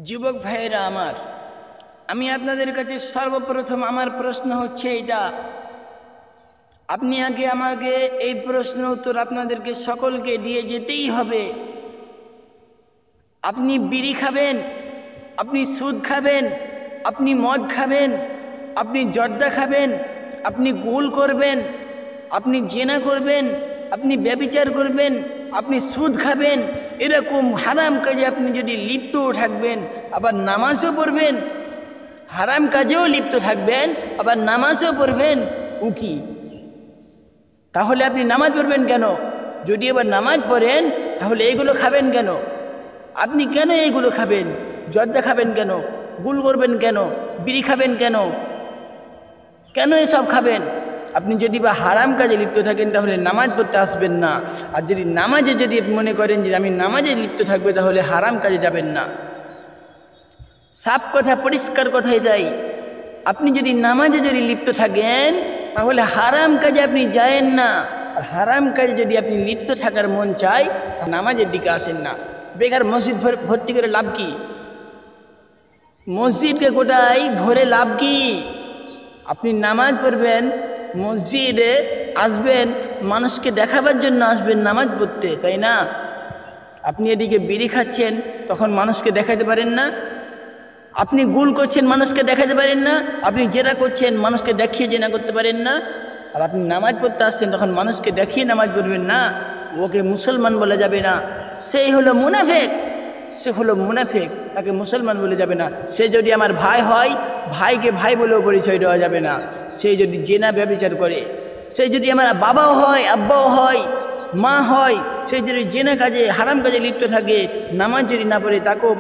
যুবক ভাইয়েরা আমার, আমি আপনাদের কাছে সর্বপ্রথম আমার প্রশ্ন হচ্ছে এটা, আপনি আগে আমাকে এই প্রশ্ন উত্তর আপনাদেরকে সকলকে দিয়ে যেতেই হবে। আপনি বিড়ি খাবেন, আপনি সুদ খাবেন, আপনি মদ খাবেন, আপনি জর্দা খাবেন, আপনি গোল করবেন, আপনি জেনা করবেন, আপনি ব্যভিচার করবেন, আপনি সুদ খাবেন, এরকম হারাম কাজে আপনি যদি লিপ্ত থাকবেন, আবার নামাজও পড়বেন, হারাম কাজেও লিপ্ত থাকবেন, আবার নামাজও পড়বেন, উকি তাহলে আপনি নামাজ পড়বেন কেন? যদি আবার নামাজ পড়েন তাহলে এইগুলো খাবেন কেন? আপনি কেন এইগুলো খাবেন? জর্দা খাবেন কেন? গুল করবেন কেন? বিড়ি খাবেন কেন? কেন এসব খাবেন? আপনি যদি বা হারাম কাজে লিপ্ত থাকেন তাহলে নামাজ পড়তে আসবেন না। আর যদি নামাজে যদি মনে করেন যে আমি নামাজে লিপ্ত থাকবে, তাহলে হারাম কাজে যাবেন না। সাফ কথা, পরিষ্কার কথায় যাই, আপনি যদি নামাজে যদি লিপ্ত থাকেন তাহলে হারাম কাজে আপনি যায়েন না। আর হারাম কাজে যদি আপনি লিপ্ত থাকার মন চায়, নামাজের দিকে আসেন না। বেকার মসজিদ ভর্তি করে লাভ কি? মসজিদকে গোটাই ভরে লাভ কি? আপনি নামাজ পড়বেন, মসজিদে আসবেন, মানুষকে দেখাবার জন্য আসবেন নামাজ পড়তে, তাই না? আপনি এদিকে বিড়ি খাচ্ছেন, তখন মানুষকে দেখাতে পারেন না। আপনি গুল করছেন, মানুষকে দেখাতে পারেন না। আপনি জেনা করছেন, মানুষকে দেখিয়ে জেনা করতে পারেন না। আর আপনি নামাজ পড়তে আসছেন, তখন মানুষকে দেখিয়ে নামাজ পড়বেন না। ওকে মুসলমান বলা যাবে না, সেই হলো মুনাফিক। সে হলো মুনাফিক, তাকে মুসলমান বলে যাবে না। সে যদি আমার ভাই হয়, ভাইকে ভাই বলেও পরিচয় দেওয়া যাবে না। সে যদি জেনা ব্যভিচার করে, সে যদি আমার বাবাও হয়, আব্বাও হয়, মা হয়, সে যদি জেনা কাজে, হারাম কাজে লিপ্ত থাকে, নামাজ যদি না পড়ে, তাকেও